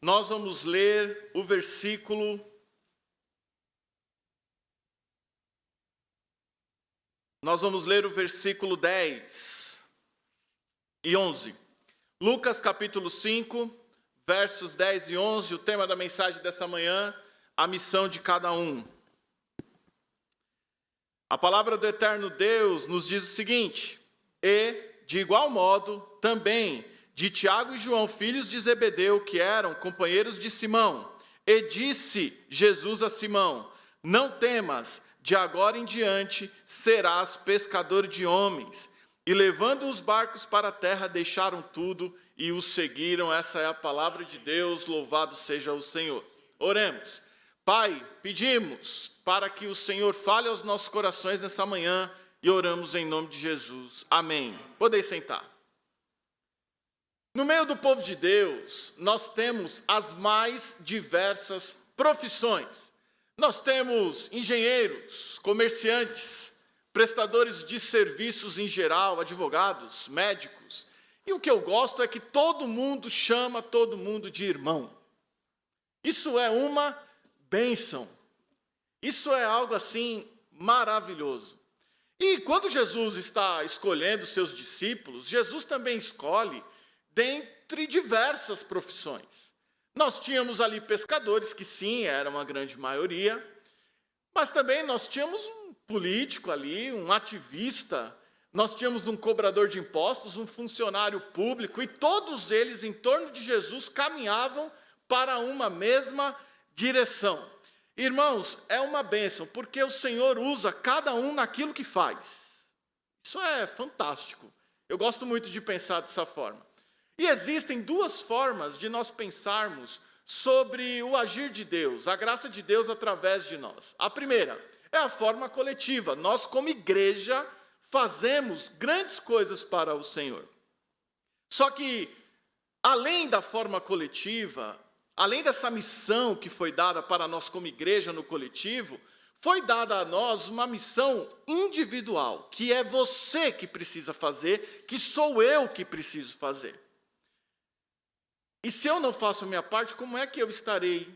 Nós vamos ler o versículo 10 e 11. Lucas capítulo 5, versos 10 e 11, o tema da mensagem dessa manhã, a missão de cada um. A palavra do eterno Deus nos diz o seguinte: e, de igual modo, também de Tiago e João, filhos de Zebedeu, que eram companheiros de Simão. E disse Jesus a Simão: não temas, de agora em diante serás pescador de homens. E levando os barcos para a terra, deixaram tudo e os seguiram. Essa é a palavra de Deus, louvado seja o Senhor. Oremos. Pai, pedimos para que o Senhor fale aos nossos corações nessa manhã e oramos em nome de Jesus. Amém. Podeis sentar. No meio do povo de Deus, nós temos as mais diversas profissões. Nós temos engenheiros, comerciantes, prestadores de serviços em geral, advogados, médicos. E o que eu gosto é que todo mundo chama todo mundo de irmão. Isso é uma bênção. Isso é algo assim maravilhoso. E quando Jesus está escolhendo seus discípulos, Jesus também escolhe dentre diversas profissões. Nós tínhamos ali pescadores, que sim, era uma grande maioria, mas também nós tínhamos um político ali, um ativista, nós tínhamos um cobrador de impostos, um funcionário público, e todos eles, em torno de Jesus, caminhavam para uma mesma direção. Irmãos, é uma bênção, porque o Senhor usa cada um naquilo que faz. Isso é fantástico. Eu gosto muito de pensar dessa forma. E existem duas formas de nós pensarmos sobre o agir de Deus, a graça de Deus através de nós. A primeira é a forma coletiva. Nós, como igreja, fazemos grandes coisas para o Senhor. Só que, além da forma coletiva, além dessa missão que foi dada para nós como igreja no coletivo, foi dada a nós uma missão individual, que é você que precisa fazer, que sou eu que preciso fazer. E se eu não faço a minha parte, como é que eu estarei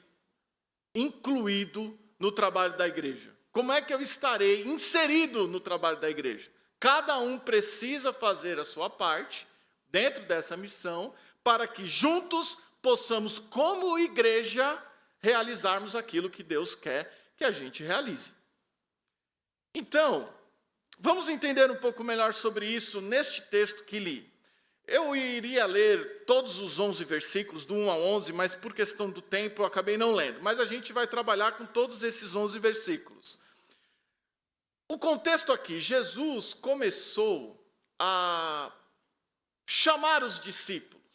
incluído no trabalho da igreja? Como é que eu estarei inserido no trabalho da igreja? Cada um precisa fazer a sua parte dentro dessa missão para que juntos possamos, como igreja, realizarmos aquilo que Deus quer que a gente realize. Então, vamos entender um pouco melhor sobre isso neste texto que li. Eu iria ler todos os 11 versículos, do 1 ao 11, mas por questão do tempo eu acabei não lendo. Mas a gente vai trabalhar com todos esses 11 versículos. O contexto aqui, Jesus começou a chamar os discípulos,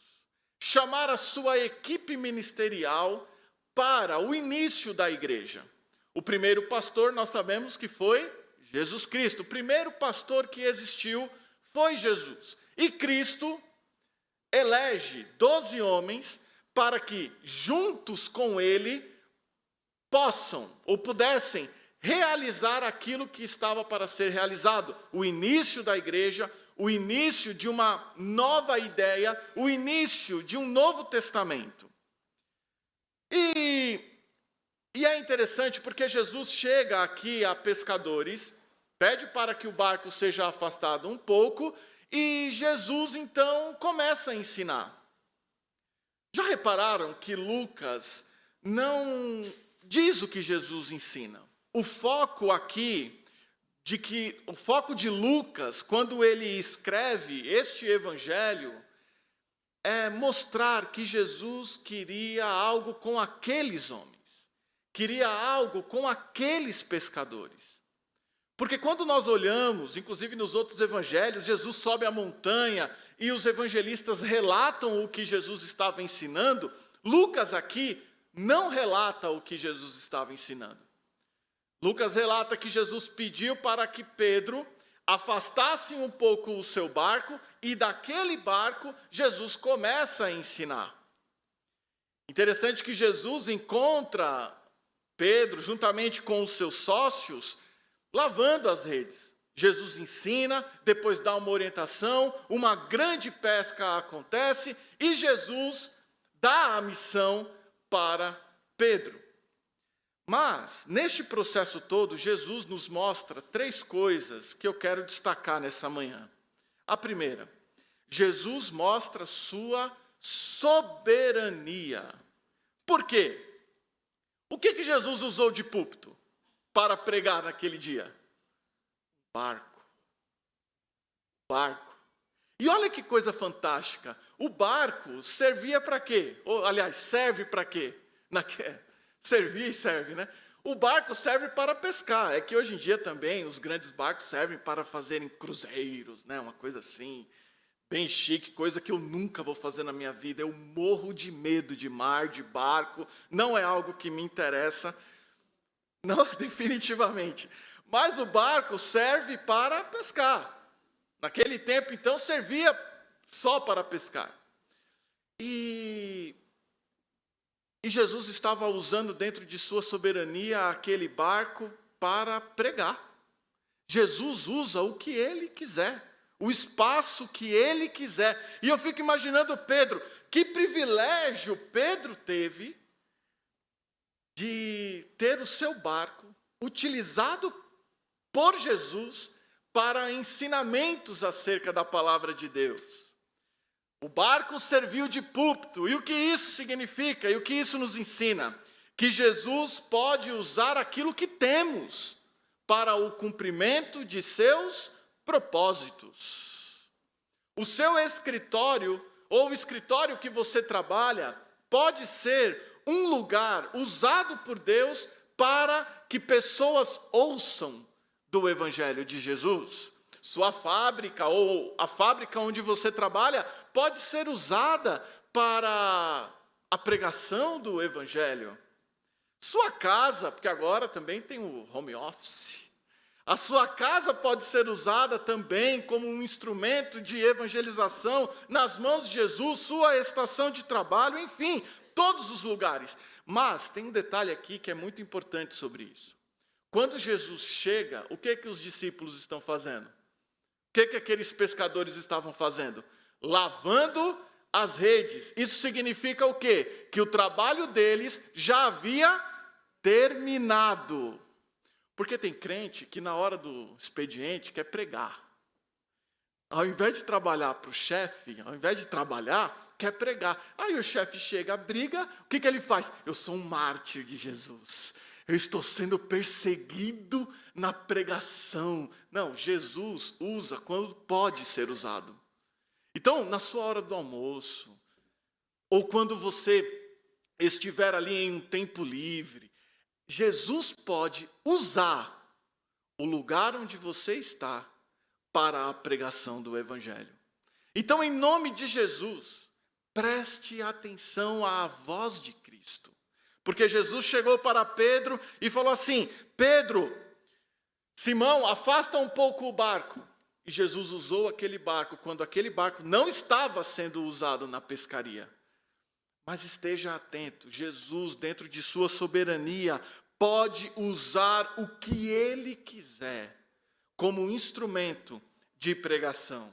chamar a sua equipe ministerial para o início da igreja. O primeiro pastor, nós sabemos que foi Jesus Cristo. O primeiro pastor que existiu foi Jesus. E Cristo elege 12 homens para que, juntos com Ele, possam ou pudessem realizar aquilo que estava para ser realizado. O início da igreja, o início de uma nova ideia, o início de um novo testamento. E é interessante porque Jesus chega aqui a pescadores, pede para que o barco seja afastado um pouco, e Jesus, então, começa a ensinar. Já repararam que Lucas não diz o que Jesus ensina? O foco aqui, o foco de Lucas, quando ele escreve este evangelho, é mostrar que Jesus queria algo com aqueles homens, queria algo com aqueles pescadores. Porque quando nós olhamos, inclusive nos outros evangelhos, Jesus sobe a montanha e os evangelistas relatam o que Jesus estava ensinando, Lucas aqui não relata o que Jesus estava ensinando. Lucas relata que Jesus pediu para que Pedro afastasse um pouco o seu barco e daquele barco Jesus começa a ensinar. Interessante que Jesus encontra Pedro juntamente com os seus sócios lavando as redes. Jesus ensina, depois dá uma orientação, uma grande pesca acontece e Jesus dá a missão para Pedro. Mas, neste processo todo, Jesus nos mostra 3 coisas que eu quero destacar nessa manhã. A primeira, Jesus mostra sua soberania. Por quê? O que Jesus usou de púlpito para pregar naquele dia? Barco. E olha que coisa fantástica. O barco servia para quê? Aliás, serve para quê? Servia e serve, né? O barco serve para pescar. É que hoje em dia também os grandes barcos servem para fazerem cruzeiros, né? Uma coisa assim, bem chique, coisa que eu nunca vou fazer na minha vida. Eu morro de medo de mar, de barco. Não é algo que me interessa. Não, definitivamente. Mas o barco serve para pescar. Naquele tempo, então, servia só para pescar. E Jesus estava usando dentro de sua soberania aquele barco para pregar. Jesus usa o que ele quiser, o espaço que ele quiser. E eu fico imaginando Pedro, que privilégio Pedro teve de ter o seu barco utilizado por Jesus para ensinamentos acerca da palavra de Deus. O barco serviu de púlpito. E o que isso significa? E o que isso nos ensina? Que Jesus pode usar aquilo que temos para o cumprimento de seus propósitos. O seu escritório, ou o escritório que você trabalha, pode ser um lugar usado por Deus para que pessoas ouçam do Evangelho de Jesus. Sua fábrica ou a fábrica onde você trabalha pode ser usada para a pregação do Evangelho. Sua casa, porque agora também tem o home office. A sua casa pode ser usada também como um instrumento de evangelização nas mãos de Jesus, sua estação de trabalho, enfim, todos os lugares. Mas tem um detalhe aqui que é muito importante sobre isso. Quando Jesus chega, o que os discípulos estão fazendo? O que aqueles pescadores estavam fazendo? Lavando as redes. Isso significa o quê? Que o trabalho deles já havia terminado. Porque tem crente que na hora do expediente quer pregar. Ao invés de trabalhar para o chefe, ao invés de trabalhar, quer pregar. Aí o chefe chega, briga, o que ele faz? Eu sou um mártir de Jesus. Eu estou sendo perseguido na pregação. Não, Jesus usa quando pode ser usado. Então, na sua hora do almoço, ou quando você estiver ali em um tempo livre, Jesus pode usar o lugar onde você está para a pregação do Evangelho. Então, em nome de Jesus, preste atenção à voz de Cristo. Porque Jesus chegou para Pedro e falou assim: Pedro, Simão, afasta um pouco o barco. E Jesus usou aquele barco quando aquele barco não estava sendo usado na pescaria. Mas esteja atento, Jesus, dentro de sua soberania, pode usar o que ele quiser como um instrumento de pregação.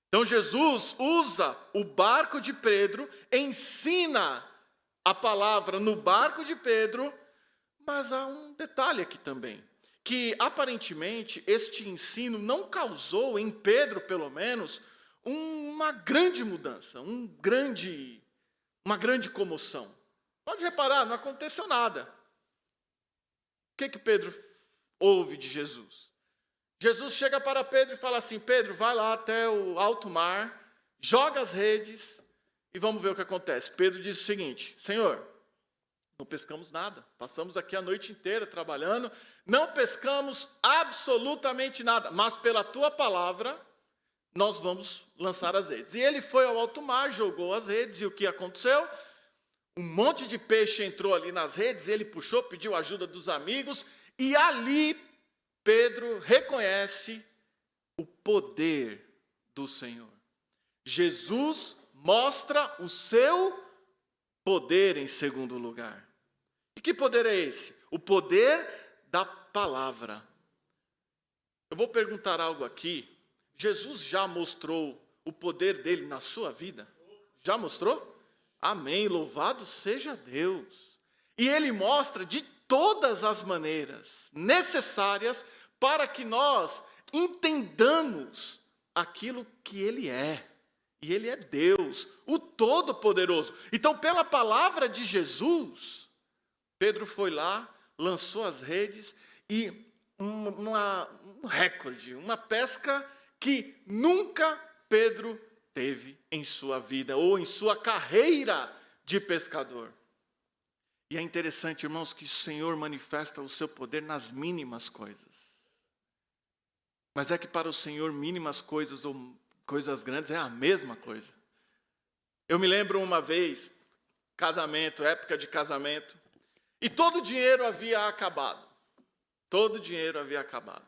Então Jesus usa o barco de Pedro, ensina a palavra no barco de Pedro, mas há um detalhe aqui também, que aparentemente este ensino não causou em Pedro, pelo menos, uma grande mudança, uma grande comoção. Pode reparar, não aconteceu nada. O que Pedro ouve de Jesus? Jesus chega para Pedro e fala assim: Pedro, vai lá até o alto mar, joga as redes e vamos ver o que acontece. Pedro diz o seguinte: Senhor, não pescamos nada, passamos aqui a noite inteira trabalhando, não pescamos absolutamente nada, mas pela tua palavra nós vamos lançar as redes. E ele foi ao alto mar, jogou as redes, e o que aconteceu? Um monte de peixe entrou ali nas redes, ele puxou, pediu ajuda dos amigos, e ali Pedro reconhece o poder do Senhor. Jesus mostra o seu poder em segundo lugar. E que poder é esse? O poder da palavra. Eu vou perguntar algo aqui. Jesus já mostrou o poder dele na sua vida? Já mostrou? Amém, louvado seja Deus. E ele mostra de todas as maneiras necessárias para que nós entendamos aquilo que ele é. E ele é Deus, o Todo-Poderoso. Então, pela palavra de Jesus, Pedro foi lá, lançou as redes e um recorde, uma pesca que nunca Pedro teve em sua vida ou em sua carreira de pescador. E é interessante, irmãos, que o Senhor manifesta o seu poder nas mínimas coisas. Mas é que para o Senhor mínimas coisas ou coisas grandes é a mesma coisa. Eu me lembro uma vez, casamento, época de casamento, e todo o dinheiro havia acabado. Todo o dinheiro havia acabado.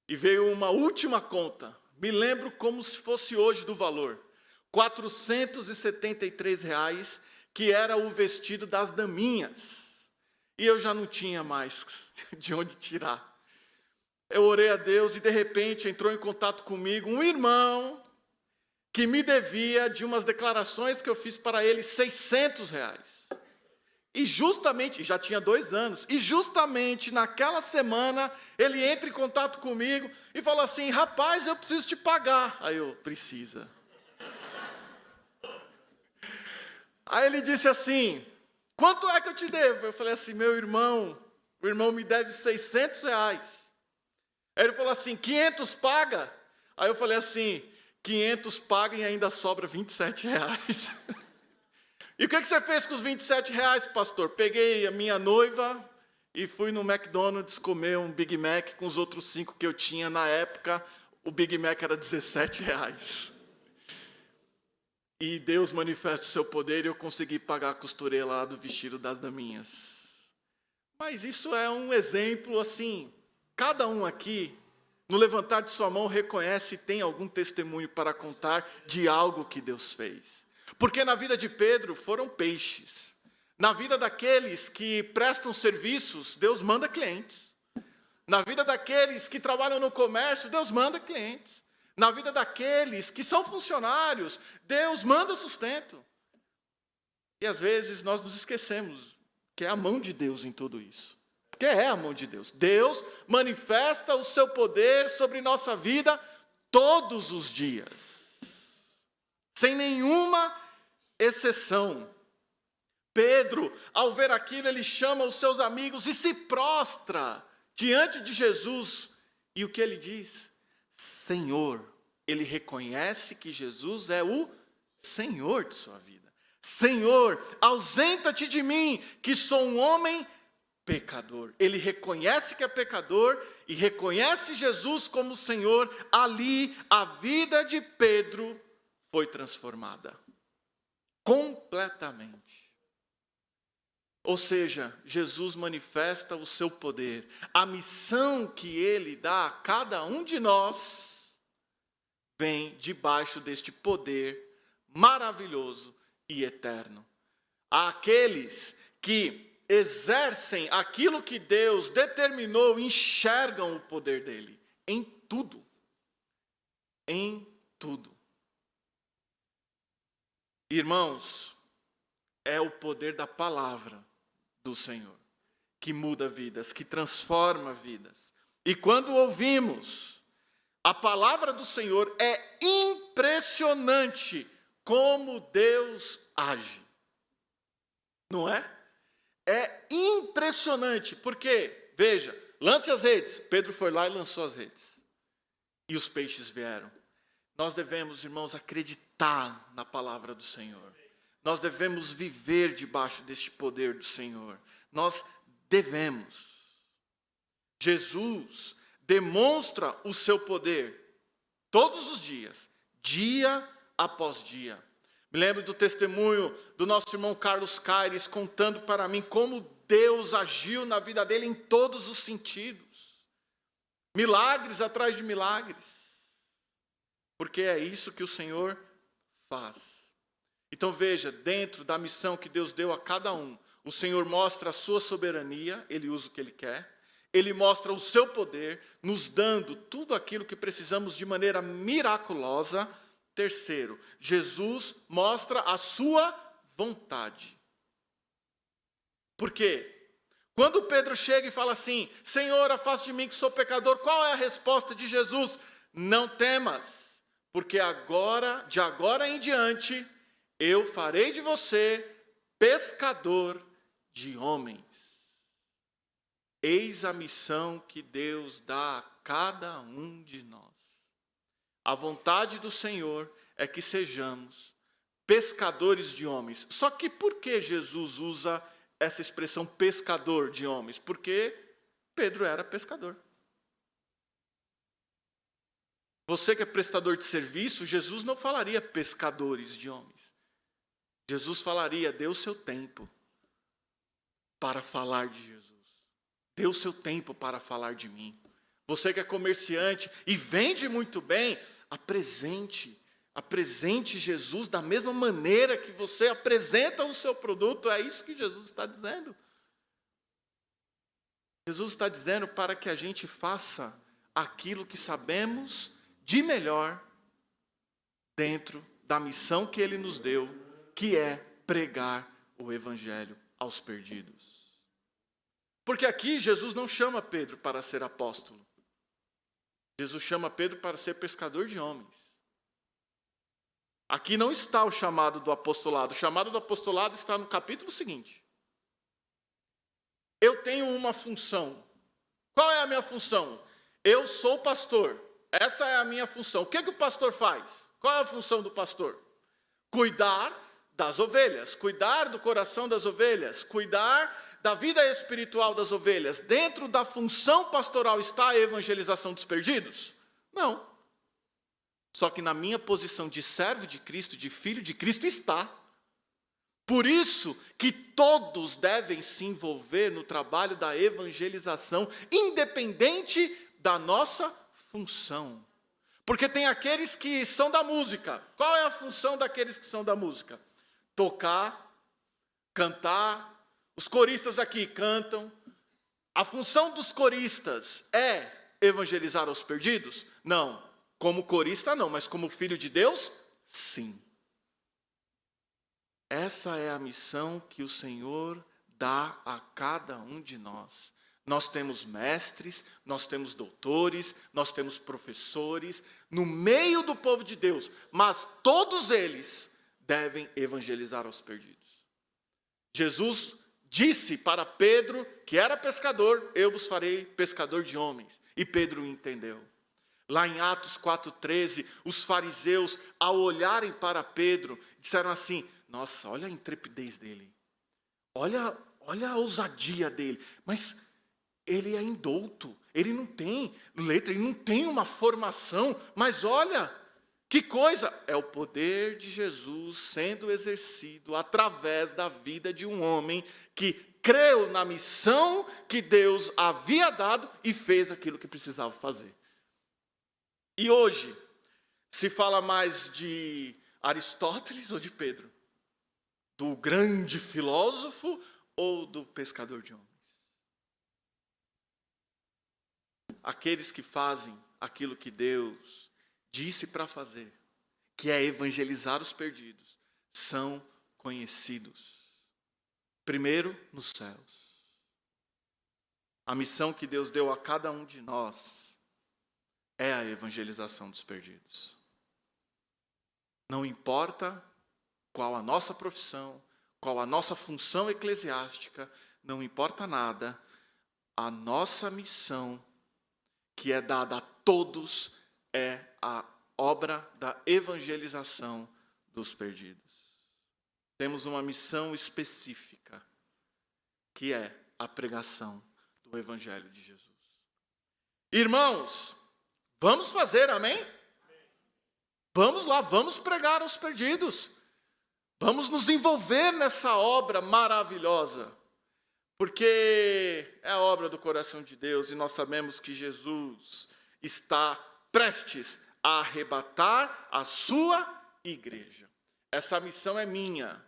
E veio uma última conta, me lembro como se fosse hoje do valor, R$ 473, que era o vestido das daminhas. E eu já não tinha mais de onde tirar. Eu orei a Deus e de repente entrou em contato comigo um irmão que me devia de umas declarações que eu fiz para ele R$ 600. E justamente, já tinha 2 anos, e justamente naquela semana ele entra em contato comigo e fala assim: rapaz, eu preciso te pagar. Aí eu, precisa. Aí ele disse assim: quanto é que eu te devo? Eu falei assim: meu irmão, o irmão me deve R$ 600. Aí ele falou assim: 500 paga? Aí eu falei assim: 500 paga e ainda sobra R$ 27. E o que você fez com os R$ 27, pastor? Peguei a minha noiva e fui no McDonald's comer um Big Mac com os outros 5 que eu tinha na época. O Big Mac era R$ 17. E Deus manifesta o seu poder e eu consegui pagar a costureira lá do vestido das daminhas. Mas isso é um exemplo assim, cada um aqui, no levantar de sua mão, reconhece e tem algum testemunho para contar de algo que Deus fez. Porque na vida de Pedro foram peixes. Na vida daqueles que prestam serviços, Deus manda clientes. Na vida daqueles que trabalham no comércio, Deus manda clientes. Na vida daqueles que são funcionários, Deus manda sustento. E às vezes nós nos esquecemos que é a mão de Deus em tudo isso. Que é a mão de Deus. Deus manifesta o seu poder sobre nossa vida todos os dias. Sem nenhuma exceção. Pedro, ao ver aquilo, ele chama os seus amigos e se prostra diante de Jesus. E o que ele diz? Senhor. Ele reconhece que Jesus é o Senhor de sua vida. Senhor, ausenta-te de mim, que sou um homem pecador. Ele reconhece que é pecador e reconhece Jesus como Senhor. Ali, a vida de Pedro foi transformada. Completamente. Ou seja, Jesus manifesta o seu poder. A missão que ele dá a cada um de nós vem debaixo deste poder maravilhoso e eterno. Aqueles que exercem aquilo que Deus determinou, enxergam o poder dele em tudo. Em tudo. Irmãos, é o poder da palavra do Senhor que muda vidas, que transforma vidas. E quando ouvimos a palavra do Senhor, é impressionante como Deus age. Não é? É impressionante, porque, veja, lance as redes. Pedro foi lá e lançou as redes. E os peixes vieram. Nós devemos, irmãos, acreditar na palavra do Senhor. Nós devemos viver debaixo deste poder do Senhor. Nós devemos. Jesus demonstra o seu poder todos os dias, dia após dia. Me lembro do testemunho do nosso irmão Carlos Caires contando para mim como Deus agiu na vida dele em todos os sentidos. Milagres atrás de milagres. Porque é isso que o Senhor faz. Então veja, dentro da missão que Deus deu a cada um, o Senhor mostra a sua soberania, Ele usa o que Ele quer. Ele mostra o seu poder, nos dando tudo aquilo que precisamos de maneira miraculosa. Terceiro, Jesus mostra a sua vontade. Por quê? Quando Pedro chega e fala assim, Senhor, afaste de mim que sou pecador, qual é a resposta de Jesus? Não temas, porque de agora em diante, eu farei de você pescador de homens. Eis a missão que Deus dá a cada um de nós. A vontade do Senhor é que sejamos pescadores de homens. Só que por que Jesus usa essa expressão pescador de homens? Porque Pedro era pescador. Você que é prestador de serviço, Jesus não falaria pescadores de homens. Jesus falaria, dê o seu tempo para falar de Jesus. Dê o seu tempo para falar de mim. Você que é comerciante e vende muito bem, apresente Jesus da mesma maneira que você apresenta o seu produto. É isso que Jesus está dizendo. Jesus está dizendo para que a gente faça aquilo que sabemos de melhor dentro da missão que Ele nos deu, que é pregar o Evangelho aos perdidos. Porque aqui Jesus não chama Pedro para ser apóstolo. Jesus chama Pedro para ser pescador de homens. Aqui não está o chamado do apostolado. O chamado do apostolado está no capítulo seguinte. Eu tenho uma função. Qual é a minha função? Eu sou pastor. Essa é a minha função. O que o pastor faz? Qual é a função do pastor? Cuidar das ovelhas, cuidar do coração das ovelhas, cuidar da vida espiritual das ovelhas. Dentro da função pastoral está a evangelização dos perdidos? Não. Só que na minha posição de servo de Cristo, de filho de Cristo, está. Por isso que todos devem se envolver no trabalho da evangelização, independente da nossa função. Porque tem aqueles que são da música. Qual é a função daqueles que são da música? Tocar, cantar. Os coristas aqui cantam. A função dos coristas é evangelizar os perdidos? Não. Como corista, não. Mas como filho de Deus, sim. Essa é a missão que o Senhor dá a cada um de nós. Nós temos mestres, nós temos doutores, nós temos professores no meio do povo de Deus, mas todos eles devem evangelizar aos perdidos. Jesus disse para Pedro, que era pescador, eu vos farei pescador de homens. E Pedro entendeu. Lá em Atos 4,13, os fariseus, ao olharem para Pedro, disseram assim, nossa, olha a intrepidez dele, olha a ousadia dele, mas ele é indouto, ele não tem letra, ele não tem uma formação, mas olha, que coisa, é o poder de Jesus sendo exercido através da vida de um homem que creu na missão que Deus havia dado e fez aquilo que precisava fazer. E hoje, se fala mais de Aristóteles ou de Pedro? Do grande filósofo ou do pescador de homens? Aqueles que fazem aquilo que Deus disse para fazer, que é evangelizar os perdidos, são conhecidos. Primeiro, nos céus. A missão que Deus deu a cada um de nós é a evangelização dos perdidos. Não importa qual a nossa profissão, qual a nossa função eclesiástica, não importa nada, a nossa missão, que é dada a todos, é a obra da evangelização dos perdidos. Temos uma missão específica, que é a pregação do Evangelho de Jesus. Irmãos, vamos fazer, amém? Vamos lá, vamos pregar aos perdidos. Vamos nos envolver nessa obra maravilhosa. Porque é a obra do coração de Deus e nós sabemos que Jesus está prestes a arrebatar a sua igreja. Essa missão é minha,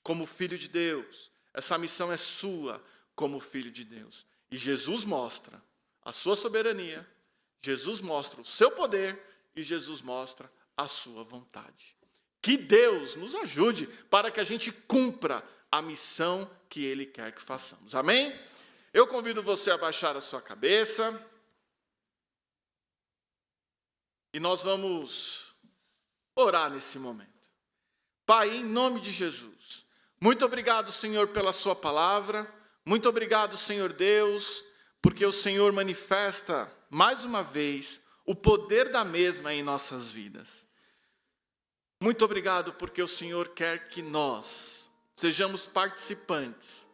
como filho de Deus. Essa missão é sua, como filho de Deus. E Jesus mostra a sua soberania, Jesus mostra o seu poder e Jesus mostra a sua vontade. Que Deus nos ajude para que a gente cumpra a missão que Ele quer que façamos. Amém? Eu convido você a baixar a sua cabeça. E nós vamos orar nesse momento. Pai, em nome de Jesus, muito obrigado, Senhor, pela sua palavra. Muito obrigado, Senhor Deus, porque o Senhor manifesta, mais uma vez, o poder da mesma em nossas vidas. Muito obrigado, porque o Senhor quer que nós sejamos participantes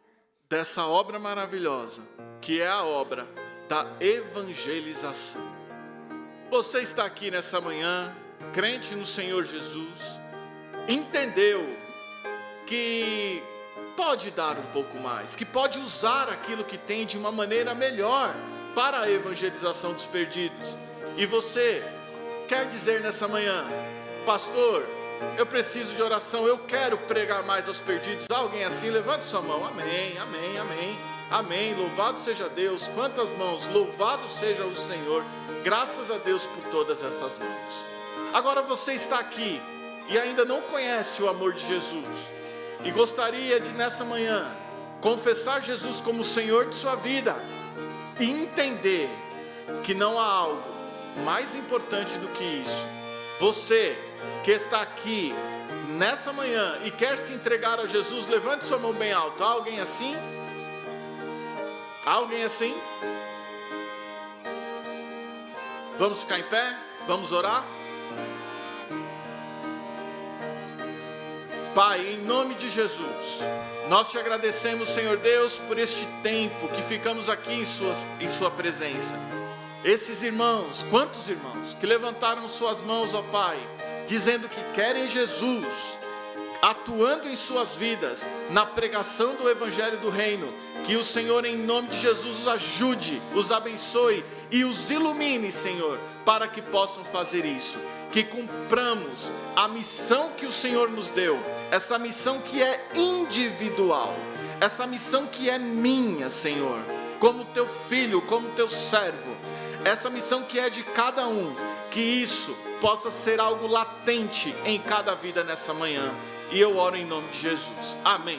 dessa obra maravilhosa, que é a obra da evangelização. Você está aqui nessa manhã, crente no Senhor Jesus, entendeu que pode dar um pouco mais, que pode usar aquilo que tem de uma maneira melhor para a evangelização dos perdidos. E você quer dizer nessa manhã: pastor, eu preciso de oração, eu quero pregar mais aos perdidos. Alguém assim? Levante sua mão. Amém, amém, amém, amém. Louvado seja Deus. Quantas mãos? Louvado seja o Senhor. Graças a Deus por todas essas mãos. Agora você está aqui e ainda não conhece o amor de Jesus e gostaria de nessa manhã confessar Jesus como o Senhor de sua vida e entender que não há algo mais importante do que isso. Você que está aqui nessa manhã e quer se entregar a Jesus, levante sua mão bem alto. Há alguém assim? Há alguém assim? Vamos ficar em pé? Vamos orar? Pai, em nome de Jesus, nós te agradecemos, Senhor Deus, por este tempo que ficamos aqui em sua presença. Esses irmãos, quantos irmãos, que levantaram suas mãos, ó Pai, dizendo que querem Jesus, atuando em suas vidas, na pregação do Evangelho do Reino, que o Senhor, em nome de Jesus, os ajude, os abençoe e os ilumine, Senhor, para que possam fazer isso. Que cumpramos a missão que o Senhor nos deu, essa missão que é individual, essa missão que é minha, Senhor, como teu filho, como teu servo, essa missão que é de cada um, que isso possa ser algo latente em cada vida nessa manhã. E eu oro em nome de Jesus. Amém.